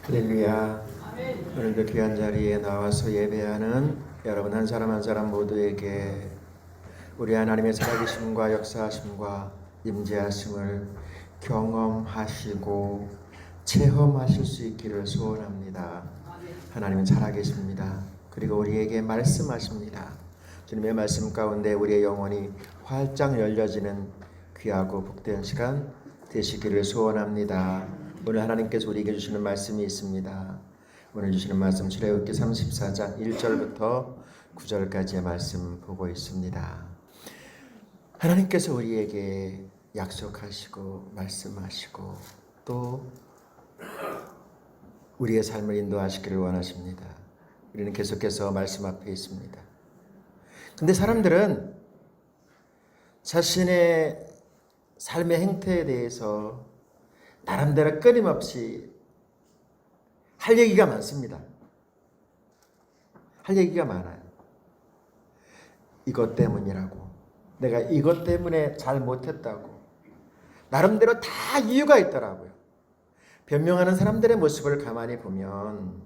할렐루야. 오늘도 귀한 자리에 나와서 예배하는 여러분 한 사람 한 사람 모두에게 우리 하나님의 살아계심과 역사하심과 임재하심을 경험하시고 체험하실 수 있기를 소원합니다. 하나님은 살아계십니다. 그리고 우리에게 말씀하십니다. 주님의 말씀 가운데 우리의 영혼이 활짝 열려지는 귀하고 복된 시간 되시기를 소원합니다. 오늘 하나님께서 우리에게 주시는 말씀이 있습니다. 오늘 주시는 말씀 출애굽기 34장 1절부터 9절까지의 말씀 보고 있습니다. 하나님께서 우리에게 약속하시고 말씀하시고 또 우리의 삶을 인도하시기를 원하십니다. 우리는 계속해서 말씀 앞에 있습니다. 근데 사람들은 자신의 삶의 행태에 대해서 나름대로 끊임없이 할 얘기가 많습니다. 할 얘기가 많아요. 이것 때문이라고, 내가 이것 때문에 잘 못했다고, 나름대로 다 이유가 있더라고요. 변명하는 사람들의 모습을 가만히 보면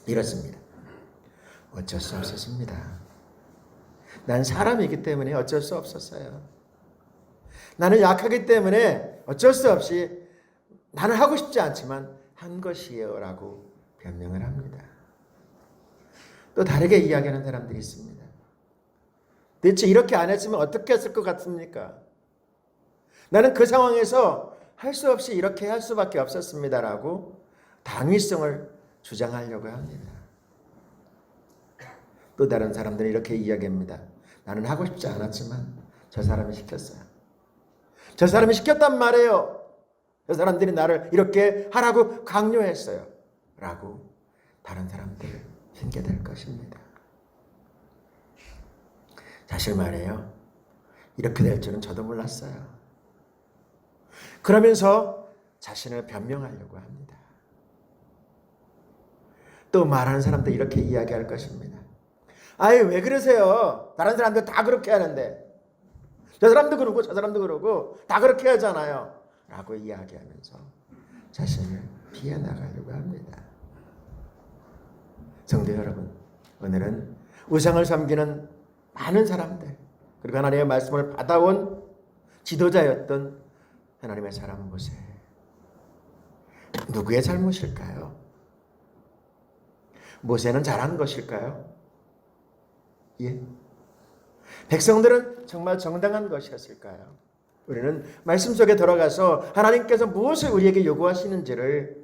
이렇습니다. 어쩔 수 없었습니다. 난 사람이기 때문에 어쩔 수 없었어요. 나는 약하기 때문에 어쩔 수 없이 나는 하고 싶지 않지만 한 것이에요 라고 변명을 합니다. 또 다르게 이야기하는 사람들이 있습니다. 대체 이렇게 안 했으면 어떻게 했을 것 같습니까? 나는 그 상황에서 할 수 없이 이렇게 할 수밖에 없었습니다 라고 당위성을 주장하려고 합니다. 또 다른 사람들은 이렇게 이야기합니다. 나는 하고 싶지 않았지만 저 사람이 시켰어요. 저 사람이 시켰단 말이에요. 저 사람들이 나를 이렇게 하라고 강요했어요. 라고 다른 사람들을 핑계댈 것입니다. 사실 말이에요. 이렇게 될 줄은 저도 몰랐어요. 그러면서 자신을 변명하려고 합니다. 또 말하는 사람도 이렇게 이야기할 것입니다. 아이 왜 그러세요? 다른 사람들 다 그렇게 하는데. 저 사람도 그러고 저 사람도 그러고 다 그렇게 하잖아요. 라고 이야기하면서 자신을 피해 나가려고 합니다. 성도 여러분, 오늘은 우상을 섬기는 많은 사람들, 그리고 하나님의 말씀을 받아온 지도자였던 하나님의 사람 모세, 누구의 잘못일까요? 모세는 잘한 것일까요? 예. 백성들은 정말 정당한 것이었을까요? 우리는 말씀 속에 들어가서 하나님께서 무엇을 우리에게 요구하시는지를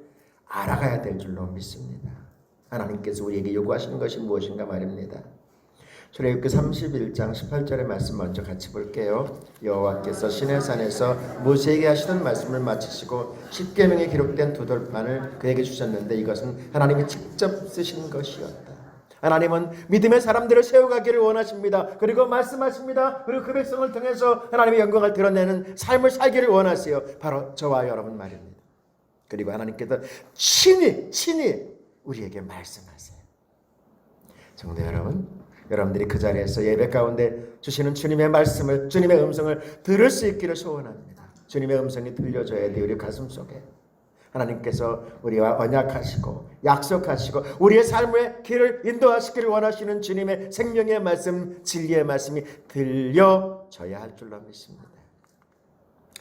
알아가야 될 줄로 믿습니다. 하나님께서 우리에게 요구하시는 것이 무엇인가 말입니다. 출애굽기 31장 18절의 말씀 먼저 같이 볼게요. 여호와께서 시내산에서 모세에게 하시던 말씀을 마치시고 십계명에 기록된 두 돌판을 그에게 주셨는데 이것은 하나님이 직접 쓰신 것이었다. 하나님은 믿음의 사람들을 세워가기를 원하십니다. 그리고 말씀하십니다. 그리고 그 백성을 통해서 하나님의 영광을 드러내는 삶을 살기를 원하세요. 바로 저와 여러분 말입니다. 그리고 하나님께서 친히 우리에게 말씀하세요. 성도 여러분, 여러분들이 그 자리에서 예배 가운데 주시는 주님의 말씀을, 주님의 음성을 들을 수 있기를 소원합니다. 주님의 음성이 들려줘야 돼요. 우리 가슴 속에. 하나님께서 우리와 언약하시고 약속하시고 우리의 삶의 길을 인도하시기를 원하시는 주님의 생명의 말씀, 진리의 말씀이 들려져야 할 줄로 믿습니다.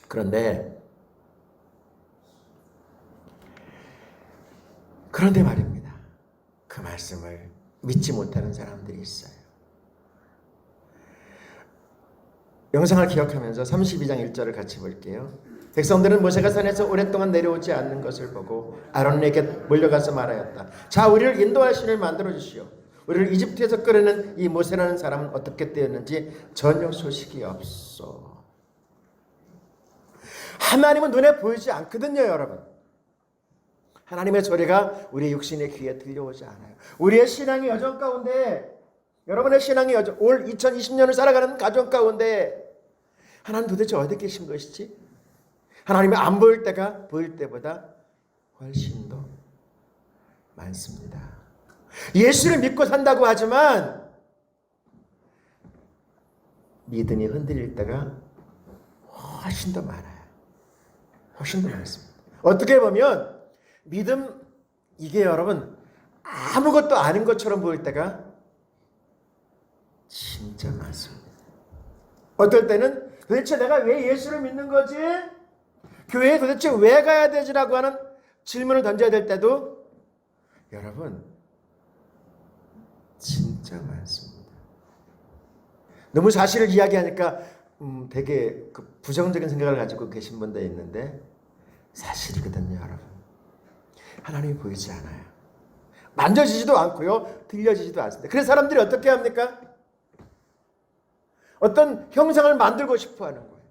그런데 말입니다. 그 말씀을 믿지 못하는 사람들이 있어요. 영상을 기억하면서 32장 1절을 같이 볼게요. 백성들은 모세가 산에서 오랫동안 내려오지 않는 것을 보고 아론에게 몰려가서 말하였다. 자, 우리를 인도하시는 만들어 주시오. 우리를 이집트에서 끌어낸 이 모세라는 사람은 어떻게 되었는지 전혀 소식이 없소. 하나님은 눈에 보이지 않거든요, 여러분. 하나님의 소리가 우리 육신의 귀에 들려오지 않아요. 우리의 신앙의 여정 가운데, 여러분의 신앙의 여정, 올 2020년을 살아가는 가정 가운데 하나님 도대체 어디 계신 것이지? 하나님이 안 보일 때가 보일 때보다 훨씬 더 많습니다. 예수를 믿고 산다고 하지만 믿음이 흔들릴 때가 훨씬 더 많아요. 훨씬 더 많습니다. 어떻게 보면 믿음 이게 여러분 아무것도 아닌 것처럼 보일 때가 진짜 많습니다. 어떨 때는 도대체 내가 왜 예수를 믿는 거지? 교회에 도대체 왜 가야 되지라고 하는 질문을 던져야 될 때도 여러분 진짜 많습니다. 너무 사실을 이야기하니까 되게 부정적인 생각을 가지고 계신 분도 있는데 사실이거든요, 여러분. 하나님이 보이지 않아요. 만져지지도 않고요, 들려지지도 않습니다. 그래서 사람들이 어떻게 합니까? 어떤 형상을 만들고 싶어 하는 거예요.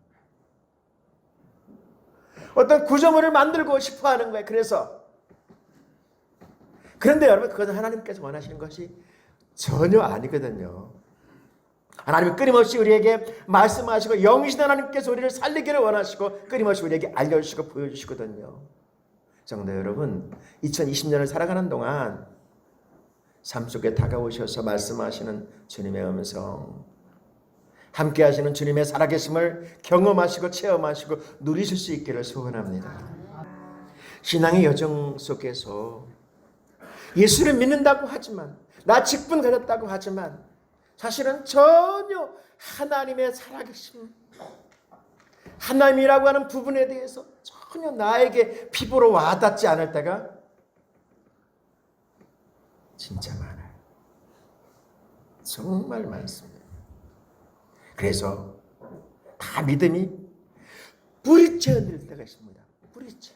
어떤 구조물을 만들고 싶어 하는 거예요. 그런데 여러분, 그것은 하나님께서 원하시는 것이 전혀 아니거든요. 하나님은 끊임없이 우리에게 말씀하시고 영이신 하나님께서 우리를 살리기를 원하시고 끊임없이 우리에게 알려주시고 보여주시거든요. 성도 여러분, 2020년을 살아가는 동안 삶 속에 다가오셔서 말씀하시는 주님의 음성, 함께 하시는 주님의 살아계심을 경험하시고 체험하시고 누리실 수 있기를 소원합니다. 신앙의 여정 속에서 예수를 믿는다고 하지만, 나 직분 가졌다고 하지만 사실은 전혀 하나님의 살아계심, 하나님이라고 하는 부분에 대해서 전혀 나에게 피부로 와닿지 않을 때가 진짜 많아요. 정말 많습니다. 그래서 다 믿음이 뿌리째 흔들릴 때가 있습니다. 뿌리째.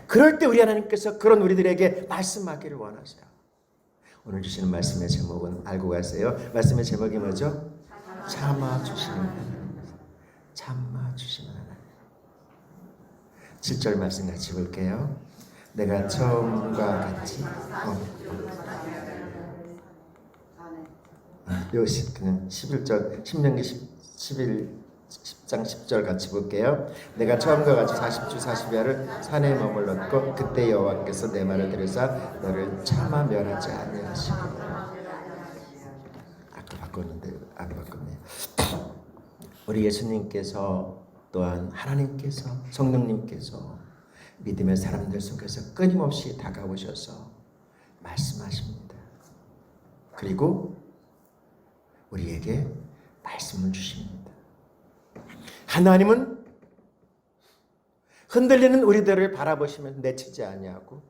그럴 때 우리 하나님께서 그런 우리들에게 말씀하기를 원하세요. 오늘 주시는 말씀의 제목은 알고 가세요. 말씀의 제목이 뭐죠? 참아주시는 하나님. 참아주시는 하나님. 7절 말씀 같이 볼게요. 내가 처음과 같이 그냥 11절 신명기 10장 10절 같이 볼게요. 내가 처음과 같이 40주 40야를 산에 머물렀고 그때 여호와께서 내 말을 들으사 너를 참아 멸하지 아니하시고. 아까 바꿨는데 안 바꿨네요. 우리 예수님께서 또한 하나님께서 성령님께서 믿음의 사람들 속에서 끊임없이 다가오셔서 말씀하십니다. 그리고 우리에게 말씀을 주십니다. 하나님은 흔들리는 우리들을 바라보시면서 내치지 아니하고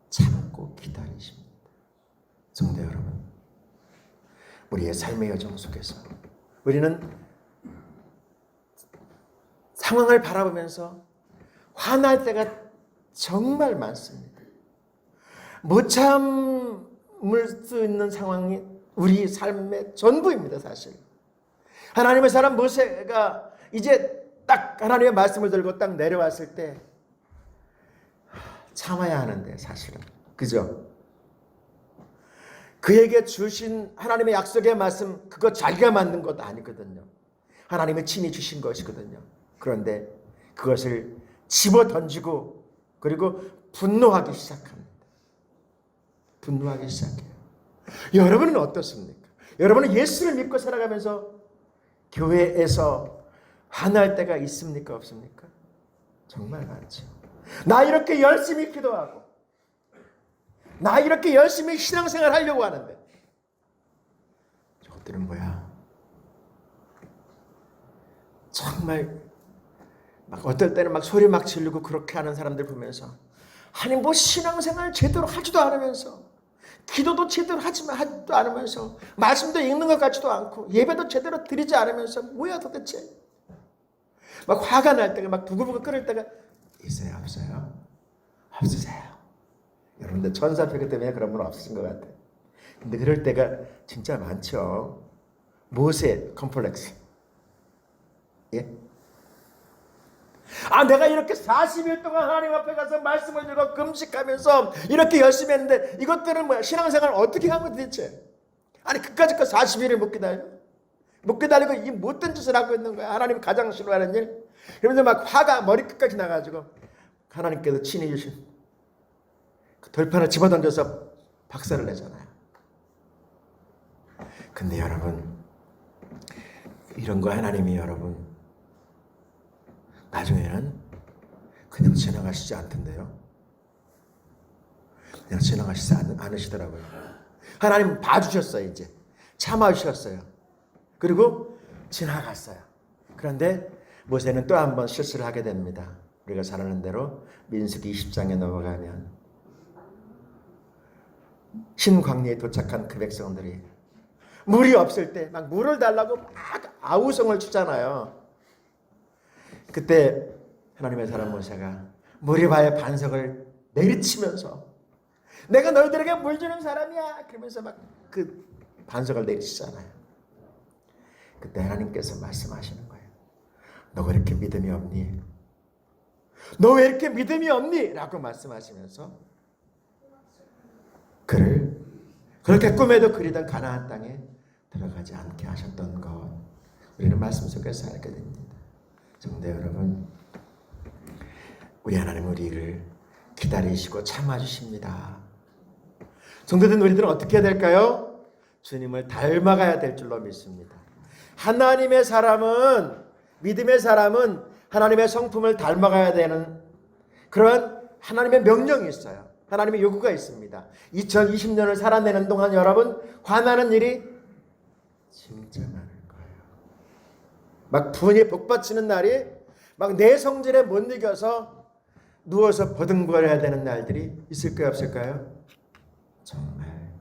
참고 기다리십니다. 성도 여러분, 우리의 삶의 여정 속에서 우리는 상황을 바라보면서 화날 때가 정말 많습니다. 못 참을 수 있는 상황이 우리 삶의 전부입니다. 사실 하나님의 사람 모세가 이제 딱 하나님의 말씀을 들고 딱 내려왔을 때 참아야 하는데 사실은 그죠? 그에게 주신 하나님의 약속의 말씀 그거 자기가 만든 것도 아니거든요. 하나님의 친히 주신 것이거든요. 그런데 그것을 집어 던지고 그리고 분노하기 시작합니다. 분노하기 시작해요. 여러분은 어떻습니까? 여러분은 예수를 믿고 살아가면서 교회에서 화날 때가 있습니까? 없습니까? 정말 많죠. 나 이렇게 열심히 기도하고 나 이렇게 열심히 신앙생활 하려고 하는데 저것들은 뭐야? 정말 막 어떨 때는 막 소리 막 지르고 그렇게 하는 사람들 보면서 아니 뭐 신앙생활 제대로 하지도 않으면서 기도도 제대로 하지도 않으면서 말씀도 읽는 것 같지도 않고 예배도 제대로 드리지 않으면서 뭐야 도대체? 막 화가 날 때가 막 부글부글 끓을 때가 있어요? 없어요? 없으세요? 여러분들 천사표기 때문에 그런 분 없으신 것 같아요. 근데 그럴 때가 진짜 많죠. 모세 컴플렉스. 예? 아 내가 이렇게 40일 동안 하나님 앞에 가서 말씀을 들고 금식하면서 이렇게 열심히 했는데 이것들은 뭐야? 신앙생활을 어떻게 한 거야 대체? 아니 그까짓 거 40일을 못 기다려? 못 기다리고 이 못된 짓을 하고 있는 거야. 하나님 가장 싫어하는 일. 그러면서 막 화가 머리끝까지 나가지고 하나님께서 친히 주신 그 돌판을 집어던져서 박살을 내잖아요. 근데 여러분 이런 거 하나님이 여러분 나중에는 그냥 지나가시지 않던데요. 그냥 지나가시지 않으시더라고요. 하나님 봐주셨어요. 이제 참아주셨어요. 그리고 지나갔어요. 그런데 모세는 또 한 번 실수를 하게 됩니다. 우리가 잘 아는 대로 민수기 20장에 넘어가면 신광야에 도착한 그 백성들이 물이 없을 때 막 물을 달라고 막 아우성을 추잖아요. 그때 하나님의 사람 모세가 무리바의 반석을 내리치면서 내가 너희들에게 물 주는 사람이야 그러면서 막 그 반석을 내리치잖아요. 그때 하나님께서 말씀하시는 거예요. 너 왜 이렇게 믿음이 없니? 너 왜 이렇게 믿음이 없니? 라고 말씀하시면서 그를 그렇게 꿈에도 그리던 가나안 땅에 들어가지 않게 하셨던 것, 우리는 말씀 속에서 알게 됩니다. 성도 여러분, 우리 하나님 우리를 기다리시고 참아주십니다. 성도된 우리들은 어떻게 해야 될까요? 주님을 닮아가야 될 줄로 믿습니다. 하나님의 사람은, 믿음의 사람은 하나님의 성품을 닮아가야 되는 그런 하나님의 명령이 있어요. 하나님의 요구가 있습니다. 2020년을 살아내는 동안 여러분 화나는 일이 진짜 많을 거예요. 막 분이 복받치는 날이 막 내 성질에 못 이겨서 누워서 버둥거려야 되는 날들이 있을까요, 없을까요? 정말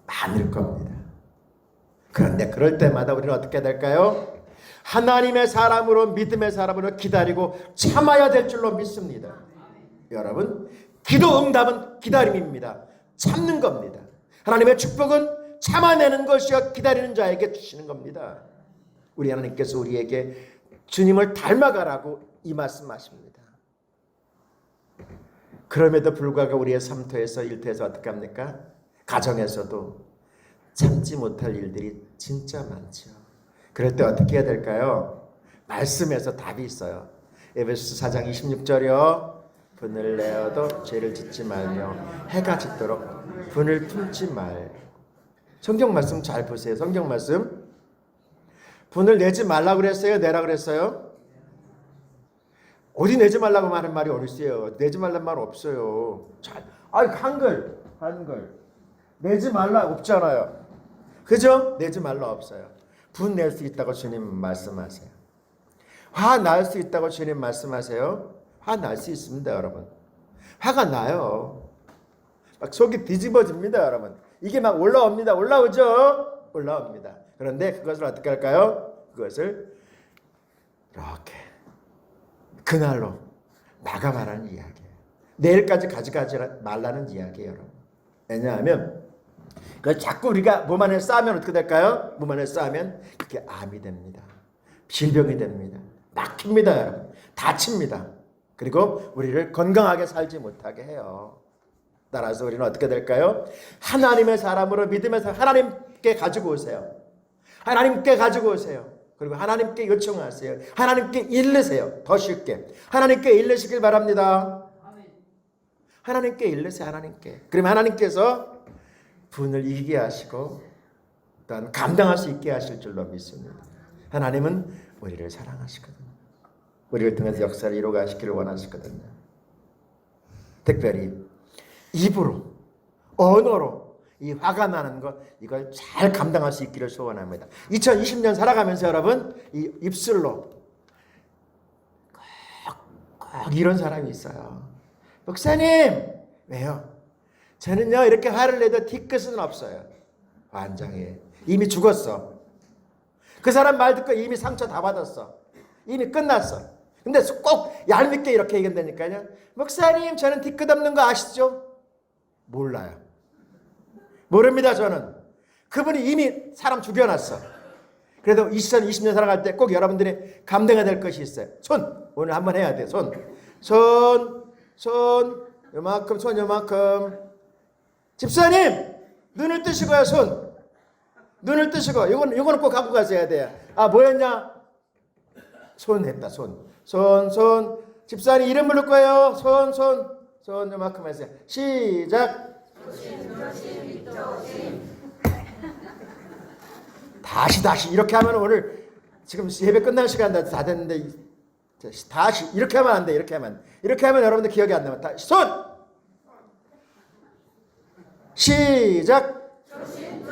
많을 겁니다. 그런데 그럴 때마다 우리는 어떻게 될까요? 하나님의 사람으로, 믿음의 사람으로 기다리고 참아야 될 줄로 믿습니다. 여러분, 기도 응답은 기다림입니다. 참는 겁니다. 하나님의 축복은 참아내는 것이요 기다리는 자에게 주시는 겁니다. 우리 하나님께서 우리에게 주님을 닮아가라고 이 말씀하십니다. 그럼에도 불구하고 우리의 삶터에서 일터에서 어떻게 합니까? 가정에서도 참지 못할 일들이 진짜 많죠. 그럴 때 어떻게 해야 될까요? 말씀에서 답이 있어요. 에베소서 4장 26절이요. 분을 내어도 죄를 짓지 말며 해가 짓도록 분을 품지 말. 성경 말씀 잘 보세요. 성경 말씀. 분을 내지 말라고 그랬어요? 내라 그랬어요? 어디 내지 말라고 하는 말이 어디 있어요? 내지 말란 말 없어요. 한글. 내지 말라 없잖아요. 그죠? 내지 말라 없어요. 분 낼 수 있다고 주님 말씀하세요. 화 날 수 있다고 주님 말씀하세요. 화 날 수 있습니다, 여러분. 화가 나요. 막 속이 뒤집어집니다, 여러분. 이게 막 올라옵니다. 올라오죠? 올라옵니다. 그런데 그것을 어떻게 할까요? 그것을 이렇게 그날로 마감하라는 이야기예요. 내일까지 가져가지 말라는 이야기예요, 여러분. 왜냐하면 자꾸 우리가 몸 안에 쌓으면 어떻게 될까요? 몸 안에 쌓으면 그게 암이 됩니다. 질병이 됩니다. 막힙니다, 여러분. 다칩니다. 그리고 우리를 건강하게 살지 못하게 해요. 따라서 우리는 어떻게 될까요? 하나님의 사람으로 믿음의 사람, 하나님께 가지고 오세요. 하나님께 가지고 오세요. 그리고 하나님께 요청하세요. 하나님께 일르세요. 더 쉽게. 하나님께 일르시길 바랍니다. 하나님께 일르세요. 하나님께. 그러면 하나님께서 분을 이기게 하시고 또한 감당할 수 있게 하실 줄로 믿습니다. 하나님은 우리를 사랑하시거든요. 우리를 통해서 역사를 이루어가시기를 원하시거든요. 특별히 입으로, 언어로 이 화가 나는 것, 이걸 잘 감당할 수 있기를 소원합니다. 2020년 살아가면서 여러분, 이 입술로 꼭 이런 사람이 있어요. 목사님! 왜요? 저는요, 이렇게 화를 내도 뒤끝은 없어요. 완장해. 이미 죽었어. 그 사람 말 듣고 이미 상처 다 받았어. 이미 끝났어. 근데 꼭 얄밉게 이렇게 얘기한다니까요. 목사님, 저는 뒤끝 없는 거 아시죠? 몰라요. 모릅니다, 저는. 그분이 이미 사람 죽여놨어. 그래도 2020년 살아갈 때 꼭 여러분들이 감당해야 될 것이 있어요. 손! 오늘 한번 해야 돼, 손. 손, 요만큼, 손 요만큼. 집사님! 눈을 뜨시고요, 손. 눈을 뜨시고. 이거는 꼭 갖고 가셔야 돼요. 아, 뭐였냐? 손 했다, 손. 손. 집사님 이름 부를 거예요. 손 요만큼 하세요. 시작. 다시 이렇게 하면 오늘 지금 예배 끝날 시간 다 됐는데 다시 이렇게 하면 안 돼. 이렇게 하면 여러분들 기억이 안 나면 다시 손. 시작.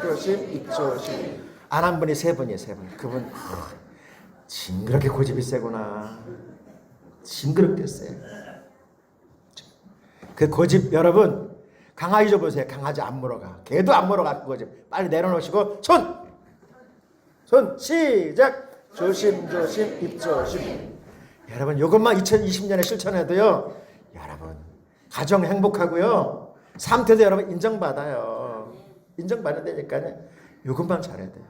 조심, 입조심. 안 한 분이 세 분이에요, 세 분. 그분 징그럽게 고집이 세구나. 징그럽게 세. 그 고집 여러분 강아지 좀 보세요. 강아지 안 물어가. 개도 안 물어가. 그 고집. 빨리 내려놓으시고 손 시작. 조심 조심 입조심. 여러분 이것만 2020년에 실천해도요. 여러분 가정 행복하고요. 삶태도 여러분 인정받아요. 인정받는다니까요. 이것만 잘해야 돼요.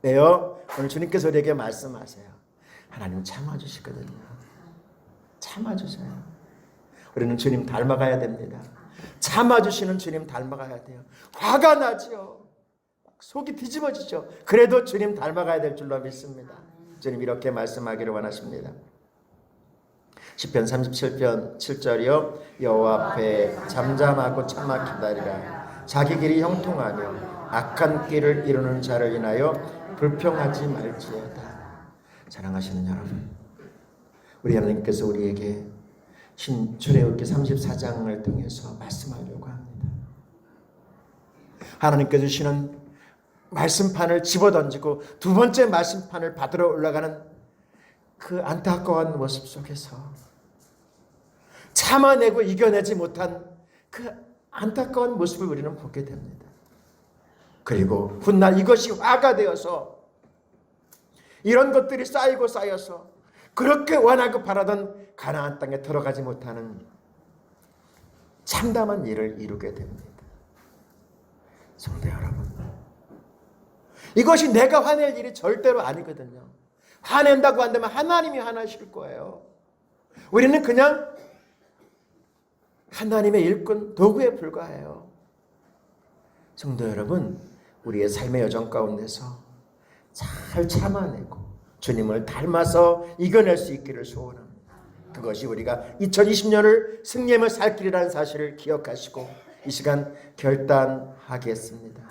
네요. 오늘 주님께서 우리에게 말씀하세요. 하나님 참아주시거든요. 참아주세요. 우리는 주님 닮아가야 됩니다. 참아주시는 주님 닮아가야 돼요. 화가 나죠. 속이 뒤집어지죠. 그래도 주님 닮아가야 될 줄로 믿습니다. 주님 이렇게 말씀하기를 원하십니다. 시편 37편 7절이요. 여호와 앞에 잠잠하고 참아 기다리라. 자기 길이 형통하며 악한 길을 이루는 자를 인하여 불평하지 말지어다. 사랑하시는 여러분, 우리 하나님께서 우리에게 출애굽기 34장을 통해서 말씀하려고 합니다. 하나님께서 주시는 말씀판을 집어던지고 두 번째 말씀판을 받으러 올라가는 그 안타까운 모습 속에서 참아내고 이겨내지 못한 그 안타까운 모습을 우리는 보게 됩니다. 그리고 훗날 이것이 화가 되어서 이런 것들이 쌓이고 쌓여서 그렇게 원하고 바라던 가나안 땅에 들어가지 못하는 참담한 일을 이루게 됩니다. 성도 여러분, 이것이 내가 화낼 일이 절대로 아니거든요. 화낸다고 한다면 하나님이 화나실 거예요. 우리는 그냥 하나님의 일꾼, 도구에 불과해요. 성도 여러분, 우리의 삶의 여정 가운데서 잘 참아내고 주님을 닮아서 이겨낼 수 있기를 소원합니다. 그것이 우리가 2020년을 승리하며 살 길이라는 사실을 기억하시고 이 시간 결단하겠습니다.